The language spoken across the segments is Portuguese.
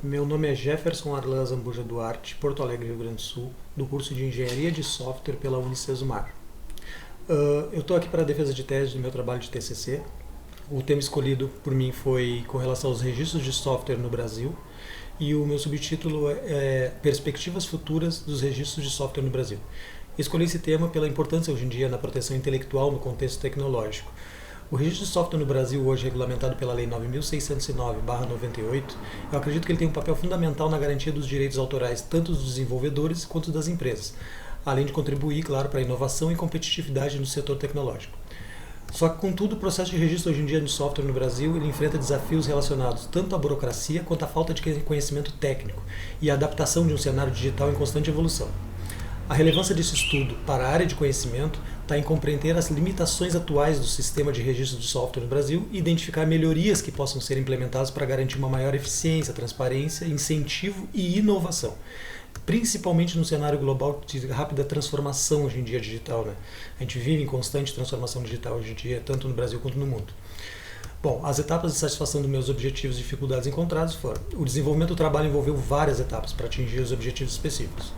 Meu nome é Jefferson Arlan Zambuja Duarte, Porto Alegre, Rio Grande do Sul, do curso de Engenharia de Software pela Unicesumar. Eu estou aqui para a defesa de tese do meu trabalho de TCC. O tema escolhido por mim foi com relação aos registros de software no Brasil e o meu subtítulo é Perspectivas Futuras dos Registros de Software no Brasil. Escolhi esse tema pela importância hoje em dia na proteção intelectual no contexto tecnológico. O registro de software no Brasil, hoje regulamentado pela Lei 9.609/98, eu acredito que ele tem um papel fundamental na garantia dos direitos autorais tanto dos desenvolvedores quanto das empresas, além de contribuir, claro, para a inovação e competitividade no setor tecnológico. Só que, contudo, o processo de registro hoje em dia de software no Brasil ele enfrenta desafios relacionados tanto à burocracia quanto à falta de conhecimento técnico e à adaptação de um cenário digital em constante evolução. A relevância desse estudo para a área de conhecimento está em compreender as limitações atuais do sistema de registro de software no Brasil e identificar melhorias que possam ser implementadas para garantir uma maior eficiência, transparência, incentivo e inovação, principalmente no cenário global de rápida transformação hoje em dia digital, né? A gente vive em constante transformação digital hoje em dia, tanto no Brasil quanto no mundo. Bom, as etapas de satisfação dos meus objetivos e dificuldades encontradas foram: o desenvolvimento do trabalho envolveu várias etapas para atingir os objetivos específicos.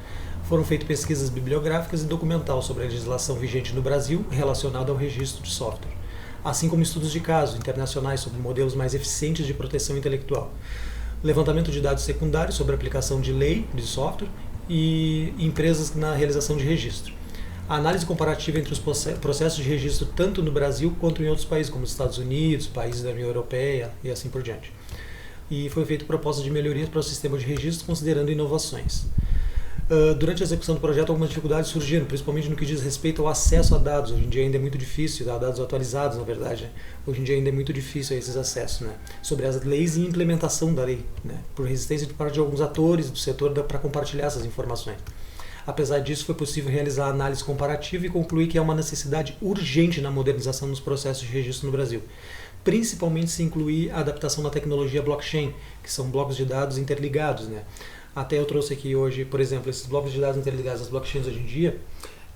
Foram feitas pesquisas bibliográficas e documental sobre a legislação vigente no Brasil relacionada ao registro de software, assim como estudos de caso internacionais sobre modelos mais eficientes de proteção intelectual, levantamento de dados secundários sobre a aplicação de lei de software e empresas na realização de registro. A análise comparativa entre os processos de registro tanto no Brasil quanto em outros países, como os Estados Unidos, países da União Europeia e assim por diante. E foi feita proposta de melhorias para o sistema de registro considerando inovações. Durante a execução do projeto, algumas dificuldades surgiram, principalmente no que diz respeito ao acesso a dados. Hoje em dia ainda é muito difícil, a dados atualizados, na verdade. Né? Hoje em dia ainda é muito difícil esses acessos, né? Sobre as leis e implementação da lei, né? Por resistência de parte de alguns atores do setor para compartilhar essas informações. Apesar disso, foi possível realizar a análise comparativa e concluir que há uma necessidade urgente na modernização dos processos de registro no Brasil, principalmente se incluir a adaptação da tecnologia blockchain, que são blocos de dados interligados, né? Até eu trouxe aqui hoje, por exemplo, esses blocos de dados interligados, as blockchains hoje em dia,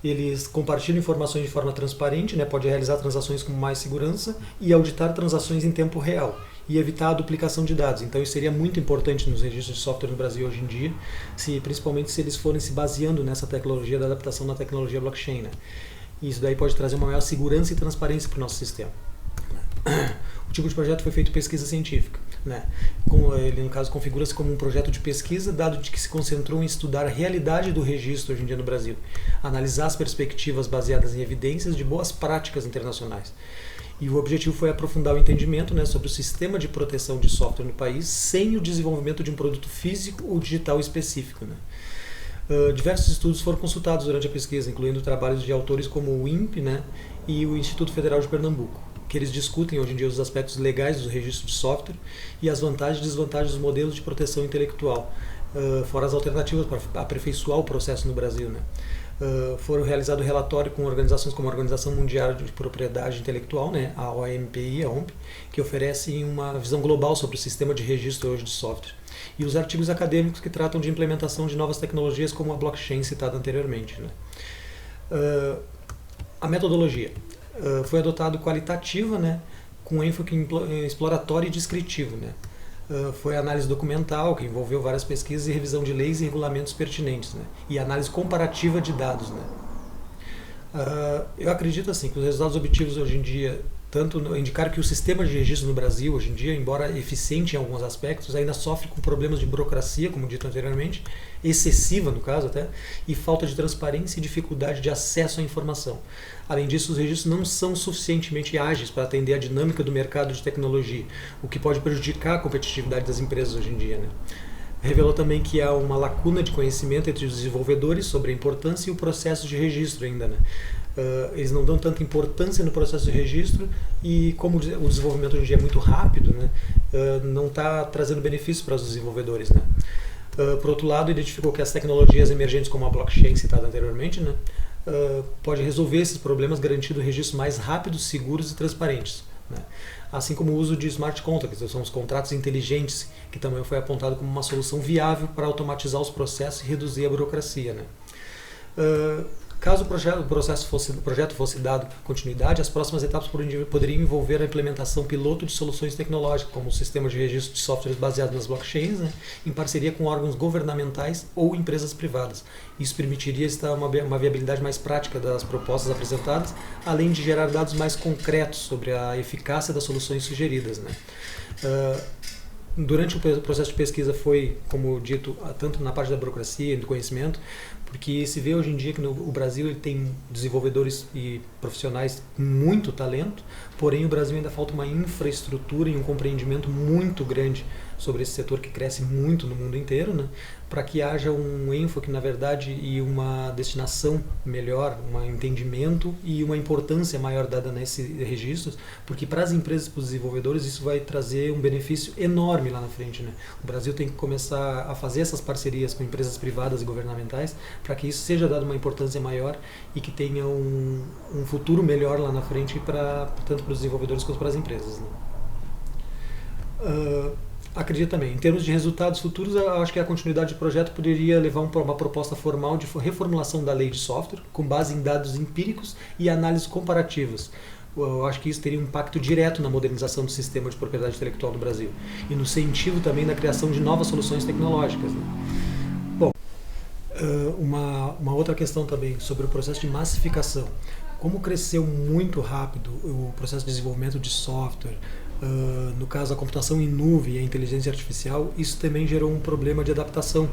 eles compartilham informações de forma transparente, né? Pode realizar transações com mais segurança e auditar transações em tempo real e evitar a duplicação de dados. Então isso seria muito importante nos registros de software no Brasil hoje em dia, principalmente se eles forem se baseando nessa tecnologia da adaptação da tecnologia blockchain, né? E isso daí pode trazer uma maior segurança e transparência para o nosso sistema. O tipo de projeto foi feito pesquisa científica, né? Ele, no caso, configura-se como um projeto de pesquisa, dado de que se concentrou em estudar a realidade do registro hoje em dia no Brasil, analisar as perspectivas baseadas em evidências de boas práticas internacionais. E o objetivo foi aprofundar o entendimento, né, sobre o sistema de proteção de software no país, sem o desenvolvimento de um produto físico ou digital específico, né? Diversos estudos foram consultados durante a pesquisa, incluindo trabalhos de autores como o INPE, né, e o Instituto Federal de Pernambuco, que eles discutem hoje em dia os aspectos legais do registro de software e as vantagens e desvantagens dos modelos de proteção intelectual, fora as alternativas para aperfeiçoar o processo no Brasil, né? Foram realizados relatórios com organizações como a Organização Mundial de Propriedade Intelectual, né, a OMPI, a OMP, que oferecem uma visão global sobre o sistema de registro hoje de software, e os artigos acadêmicos que tratam de implementação de novas tecnologias como a blockchain citada anteriormente, né? A metodologia foi adotado qualitativa, né, com ênfase exploratório e descritivo, né? Foi análise documental, que envolveu várias pesquisas e revisão de leis e regulamentos pertinentes, né? E análise comparativa de dados, né? Eu acredito assim que os resultados obtidos hoje em dia tanto indicaram que o sistema de registro no Brasil hoje em dia, embora eficiente em alguns aspectos, ainda sofre com problemas de burocracia, como dito anteriormente, excessiva no caso até, e falta de transparência e dificuldade de acesso à informação. Além disso, os registros não são suficientemente ágeis para atender à dinâmica do mercado de tecnologia, o que pode prejudicar a competitividade das empresas hoje em dia, né? Revelou também que há uma lacuna de conhecimento entre os desenvolvedores sobre a importância e o processo de registro ainda, né? Eles não dão tanta importância no processo de registro e como o desenvolvimento hoje em dia é muito rápido, né, não está trazendo benefícios para os desenvolvedores, né? Por outro lado, identificou que as tecnologias emergentes como a blockchain citada anteriormente, né, pode resolver esses problemas garantindo registros mais rápidos, seguros e transparentes, né? Assim como o uso de smart contracts, que são os contratos inteligentes, que também foi apontado como uma solução viável para automatizar os processos e reduzir a burocracia, né? Caso o projeto fosse dado continuidade, as próximas etapas poderiam envolver a implementação piloto de soluções tecnológicas, como o sistema de registro de softwares baseado nas blockchains, né, em parceria com órgãos governamentais ou empresas privadas. Isso permitiria uma viabilidade mais prática das propostas apresentadas, além de gerar dados mais concretos sobre a eficácia das soluções sugeridas, né. Durante o processo de pesquisa foi, como dito, tanto na parte da burocracia e do conhecimento, porque se vê hoje em dia que o Brasil ele tem desenvolvedores e profissionais com muito talento, porém o Brasil ainda falta uma infraestrutura e um compreendimento muito grande sobre esse setor que cresce muito no mundo inteiro, né, para que haja um ênfase, na verdade, e uma destinação melhor, um entendimento e uma importância maior dada nesses registros, porque para as empresas e para os desenvolvedores isso vai trazer um benefício enorme lá na frente, né? O Brasil tem que começar a fazer essas parcerias com empresas privadas e governamentais para que isso seja dado uma importância maior e que tenha um futuro melhor lá na frente, tanto para os desenvolvedores quanto para as empresas, né? Acredito também, em termos de resultados futuros, eu acho que a continuidade do projeto poderia levar uma proposta formal de reformulação da lei de software, com base em dados empíricos e análises comparativas. Eu acho que isso teria um impacto direto na modernização do sistema de propriedade intelectual do Brasil e no incentivo também da criação de novas soluções tecnológicas, né? Bom, uma outra questão também sobre o processo de massificação. Como cresceu muito rápido o processo de desenvolvimento de software, no caso a computação em nuvem e a inteligência artificial, isso também gerou um problema de adaptação,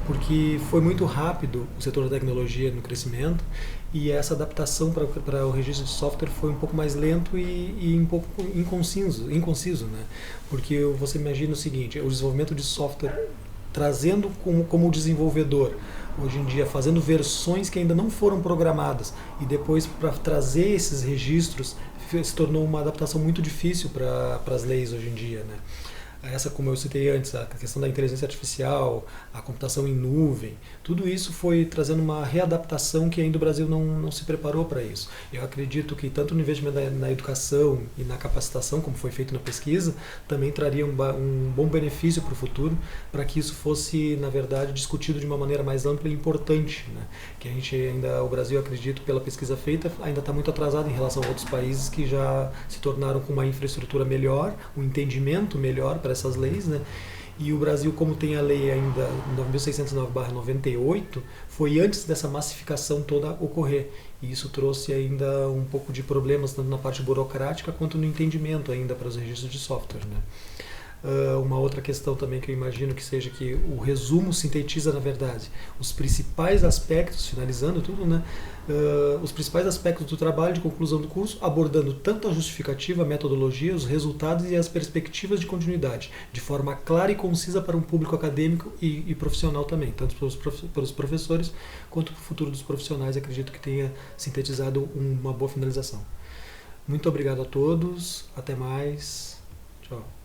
porque foi muito rápido o setor da tecnologia no crescimento e essa adaptação para o registro de software foi um pouco mais lento e um pouco inconciso, né? Porque você imagina o seguinte, o desenvolvimento de software trazendo como desenvolvedor, hoje em dia, fazendo versões que ainda não foram programadas e depois para trazer esses registros se tornou uma adaptação muito difícil para as leis hoje em dia, né? Essa, como eu citei antes, a questão da inteligência artificial, a computação em nuvem, tudo isso foi trazendo uma readaptação que ainda o Brasil não se preparou para isso. Eu acredito que tanto no investimento na educação e na capacitação, como foi feito na pesquisa, também traria um bom benefício para o futuro, para que isso fosse, na verdade, discutido de uma maneira mais ampla e importante, né? Que a gente ainda, o Brasil, acredito, pela pesquisa feita, ainda está muito atrasado em relação a outros países que já se tornaram com uma infraestrutura melhor, um entendimento melhor para essas leis, né? E o Brasil, como tem a lei ainda 9609/98, foi antes dessa massificação toda ocorrer. E isso trouxe ainda um pouco de problemas, tanto na parte burocrática quanto no entendimento ainda para os registros de software, né? Uma outra questão também que eu imagino que seja que o resumo sintetiza, na verdade, os principais aspectos, finalizando tudo, né? Os principais aspectos do trabalho de conclusão do curso, abordando tanto a justificativa, a metodologia, os resultados e as perspectivas de continuidade, de forma clara e concisa para um público acadêmico e profissional também, tanto para os professores quanto para o futuro dos profissionais. Acredito que tenha sintetizado uma boa finalização. Muito obrigado a todos, até mais, tchau.